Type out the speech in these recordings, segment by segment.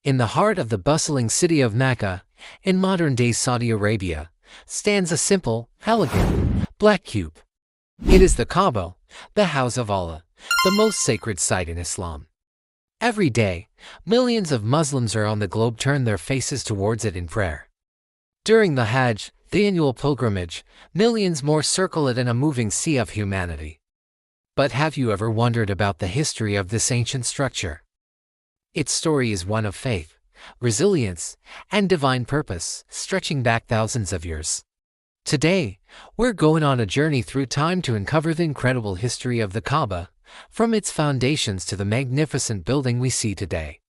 In the heart of the bustling city of Makkah, in modern-day Saudi Arabia, stands a simple, elegant, black cube. It is the Kaaba, the house of Allah, the most sacred site in Islam. Every day, millions of Muslims around the globe turn their faces towards it in prayer. During the Hajj, the annual pilgrimage, millions more circle it in a moving sea of humanity. But have you ever wondered about the history of this ancient structure? Its story is one of faith, resilience, and divine purpose, stretching back thousands of years. Today, we're going on a journey through time to uncover the incredible history of the Kaaba, from its foundations to the magnificent building we see today.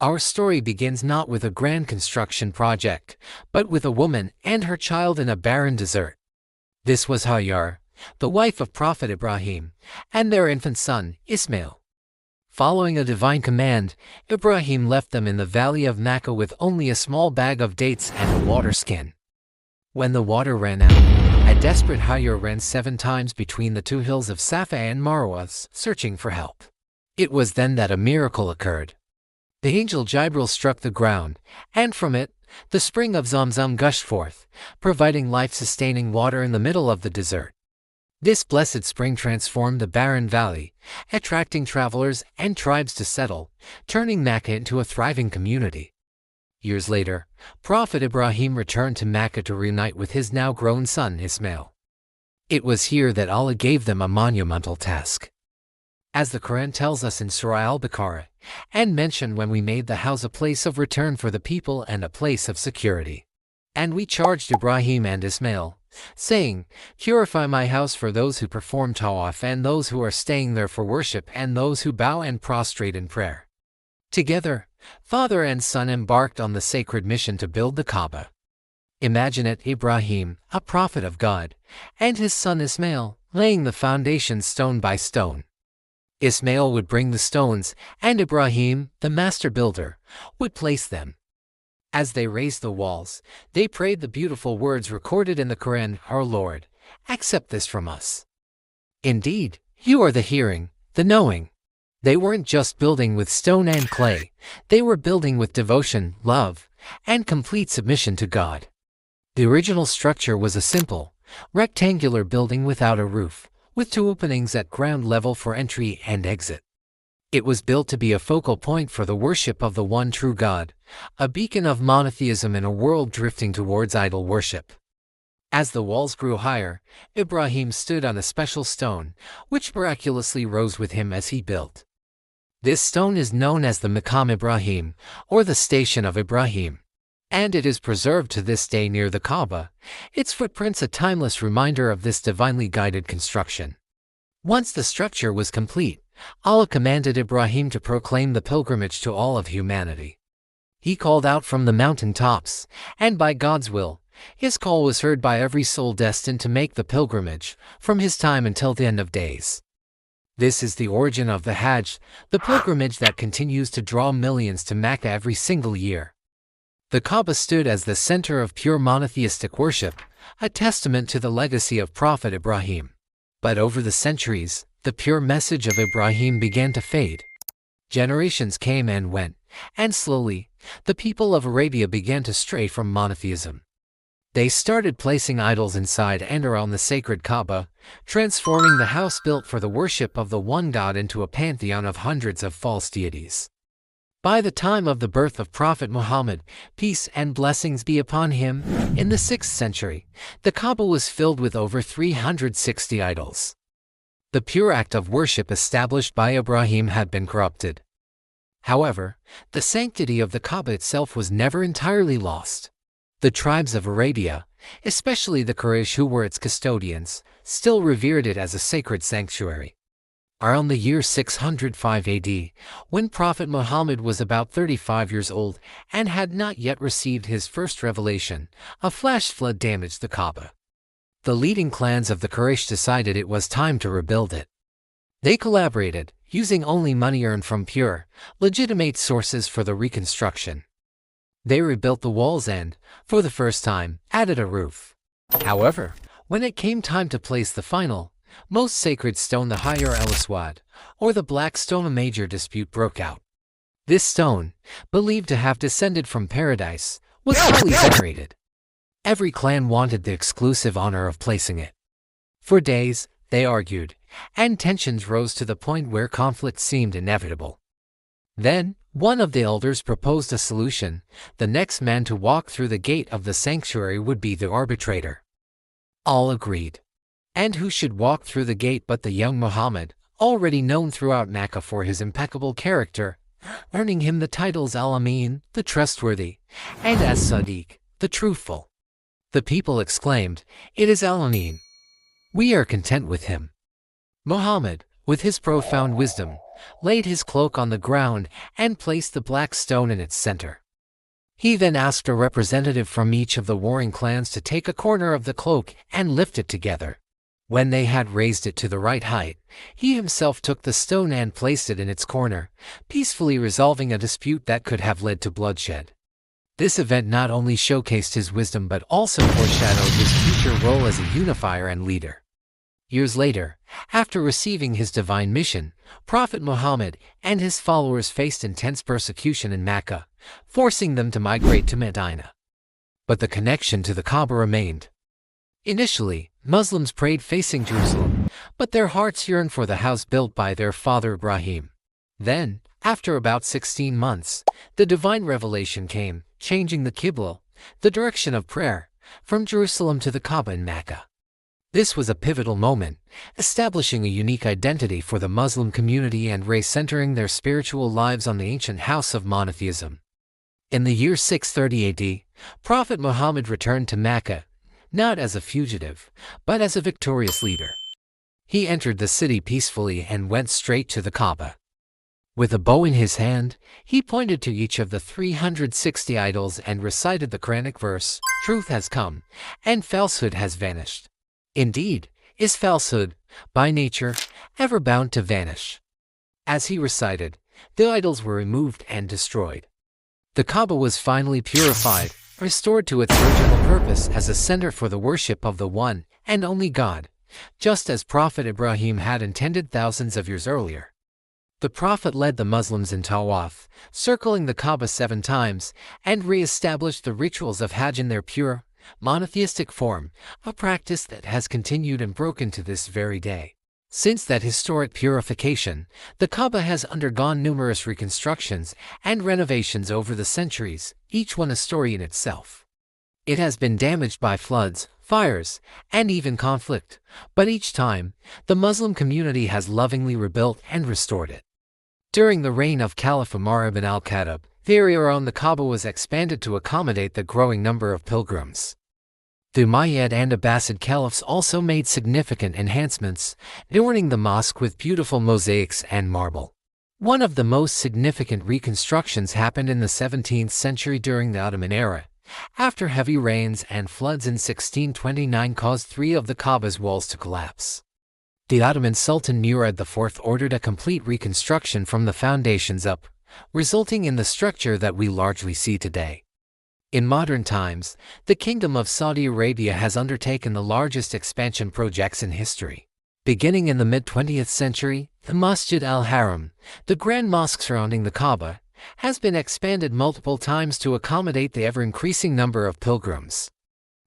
Our story begins not with a grand construction project, but with a woman and her child in a barren desert. This was Hajar, the wife of Prophet Ibrahim, and their infant son, Ismail. Following a divine command, Ibrahim left them in the valley of Makkah with only a small bag of dates and a water skin. When the water ran out, a desperate Hajar ran 7 times between the 2 hills of Safa and Marwa, searching for help. It was then that a miracle occurred. The angel Jibril struck the ground, and from it, the spring of Zamzam gushed forth, providing life-sustaining water in the middle of the desert. This blessed spring transformed the barren valley, attracting travelers and tribes to settle, turning Makkah into a thriving community. Years later, Prophet Ibrahim returned to Makkah to reunite with his now-grown son Ismail. It was here that Allah gave them a monumental task. As the Quran tells us in Surah Al-Baqarah, and mentioned when we made the house a place of return for the people and a place of security. And we charged Ibrahim and Ismail, saying, "Purify my house for those who perform tawaf and those who are staying there for worship and those who bow and prostrate in prayer." Together, father and son embarked on the sacred mission to build the Kaaba. Imagine it, Ibrahim, a prophet of God, and his son Ismail, laying the foundation stone by stone. Ismail would bring the stones, and Ibrahim, the master builder, would place them. As they raised the walls, they prayed the beautiful words recorded in the Quran, "Our Lord, accept this from us. Indeed, you are the hearing, the knowing." They weren't just building with stone and clay, they were building with devotion, love, and complete submission to God. The original structure was a simple, rectangular building without a roof, with 2 openings at ground level for entry and exit. It was built to be a focal point for the worship of the one true God, a beacon of monotheism in a world drifting towards idol worship. As the walls grew higher, Ibrahim stood on a special stone, which miraculously rose with him as he built. This stone is known as the Maqam Ibrahim, or the Station of Ibrahim, and it is preserved to this day near the Kaaba, its footprints a timeless reminder of this divinely guided construction. Once the structure was complete, Allah commanded Ibrahim to proclaim the pilgrimage to all of humanity. He called out from the mountain tops, and by God's will, his call was heard by every soul destined to make the pilgrimage, from his time until the end of days. This is the origin of the Hajj, the pilgrimage that continues to draw millions to Makkah every single year. The Kaaba stood as the center of pure monotheistic worship, a testament to the legacy of Prophet Ibrahim. But over the centuries, the pure message of Ibrahim began to fade. Generations came and went, and slowly, the people of Arabia began to stray from monotheism. They started placing idols inside and around the sacred Kaaba, transforming the house built for the worship of the one God into a pantheon of hundreds of false deities. By the time of the birth of Prophet Muhammad, peace and blessings be upon him, in the 6th century, the Kaaba was filled with over 360 idols. The pure act of worship established by Ibrahim had been corrupted. However, the sanctity of the Kaaba itself was never entirely lost. The tribes of Arabia, especially the Quraysh who were its custodians, still revered it as a sacred sanctuary. Around the year 605 AD, when Prophet Muhammad was about 35 years old and had not yet received his first revelation, a flash flood damaged the Kaaba. The leading clans of the Quraysh decided it was time to rebuild it. They collaborated, using only money earned from pure, legitimate sources for the reconstruction. They rebuilt the walls and, for the first time, added a roof. However, when it came time to place the final, most sacred stone, the Hajar al-Aswad, or the black stone, a major dispute broke out. This stone, believed to have descended from paradise, was highly venerated. Every clan wanted the exclusive honor of placing it. For days, they argued, and tensions rose to the point where conflict seemed inevitable. Then, one of the elders proposed a solution: the next man to walk through the gate of the sanctuary would be the arbitrator. All agreed. And who should walk through the gate but the young Muhammad, already known throughout Makkah for his impeccable character, earning him the titles Al-Amin, the trustworthy, and As-Sadiq, the truthful. The people exclaimed, "It is Al-Amin. We are content with him." Muhammad, with his profound wisdom, laid his cloak on the ground and placed the black stone in its center. He then asked a representative from each of the warring clans to take a corner of the cloak and lift it together. When they had raised it to the right height, he himself took the stone and placed it in its corner, peacefully resolving a dispute that could have led to bloodshed. This event not only showcased his wisdom but also foreshadowed his future role as a unifier and leader. Years later, after receiving his divine mission, Prophet Muhammad and his followers faced intense persecution in Makkah, forcing them to migrate to Medina. But the connection to the Kaaba remained. Initially, Muslims prayed facing Jerusalem, but their hearts yearned for the house built by their father Ibrahim. Then, after about 16 months, the divine revelation came, changing the Qibla, the direction of prayer, from Jerusalem to the Kaaba in Makkah. This was a pivotal moment, establishing a unique identity for the Muslim community and recentering their spiritual lives on the ancient house of monotheism. In the year 630 AD, Prophet Muhammad returned to Makkah, not as a fugitive, but as a victorious leader. He entered the city peacefully and went straight to the Kaaba. With a bow in his hand, he pointed to each of the 360 idols and recited the Quranic verse, "Truth has come, and falsehood has vanished." Indeed, is falsehood, by nature, ever bound to vanish? As he recited, the idols were removed and destroyed. The Kaaba was finally purified, restored to its original purpose as a center for the worship of the one and only God, just as Prophet Ibrahim had intended thousands of years earlier. The Prophet led the Muslims in Tawaf, circling the Kaaba 7 times, and re-established the rituals of Hajj in their pure, monotheistic form, a practice that has continued and broken to this very day. Since that historic purification, the Kaaba has undergone numerous reconstructions and renovations over the centuries, each one a story in itself. It has been damaged by floods, fires, and even conflict, but each time, the Muslim community has lovingly rebuilt and restored it. During the reign of Caliph Umar ibn al-Khattab, the area around the Kaaba was expanded to accommodate the growing number of pilgrims. The Umayyad and Abbasid caliphs also made significant enhancements, adorning the mosque with beautiful mosaics and marble. One of the most significant reconstructions happened in the 17th century during the Ottoman era, after heavy rains and floods in 1629 caused 3 of the Kaaba's walls to collapse. The Ottoman Sultan Murad IV ordered a complete reconstruction from the foundations up, resulting in the structure that we largely see today. In modern times, the Kingdom of Saudi Arabia has undertaken the largest expansion projects in history. Beginning in the mid-20th century, the Masjid al-Haram, the grand mosque surrounding the Kaaba, has been expanded multiple times to accommodate the ever-increasing number of pilgrims.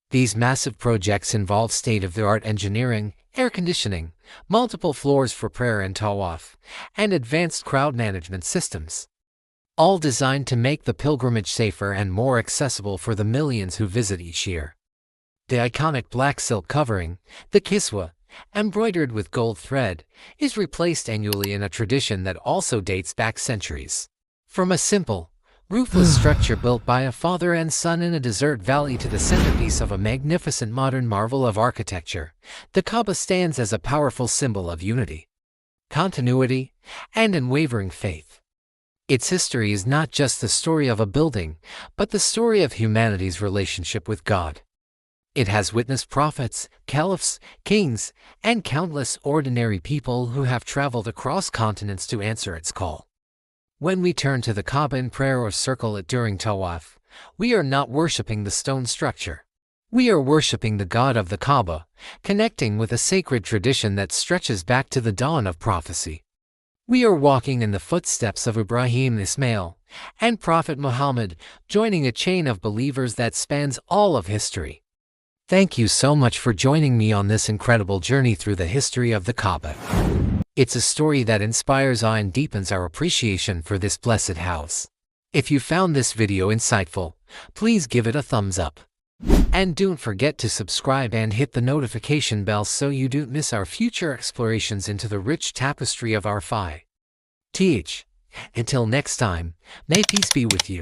These massive projects involve state-of-the-art engineering, air conditioning, multiple floors for prayer and tawaf, and advanced crowd management systems, all designed to make the pilgrimage safer and more accessible for the millions who visit each year. The iconic black silk covering, the kiswa, embroidered with gold thread, is replaced annually in a tradition that also dates back centuries. From a simple, roofless structure built by a father and son in a desert valley to the centerpiece of a magnificent modern marvel of architecture, the Kaaba stands as a powerful symbol of unity, continuity, and unwavering faith. Its history is not just the story of a building, but the story of humanity's relationship with God. It has witnessed prophets, caliphs, kings, and countless ordinary people who have traveled across continents to answer its call. When we turn to the Kaaba in prayer or circle it during tawaf, we are not worshipping the stone structure. We are worshipping the God of the Kaaba, connecting with a sacred tradition that stretches back to the dawn of prophecy. We are walking in the footsteps of Ibrahim, Ismail, and Prophet Muhammad, joining a chain of believers that spans all of history. Thank you so much for joining me on this incredible journey through the history of the Kaaba. It's a story that inspires awe and deepens our appreciation for this blessed house. If you found this video insightful, please give it a thumbs up. And don't forget to subscribe and hit the notification bell so you don't miss our future explorations into the rich tapestry of our faith. Until next time, may peace be with you.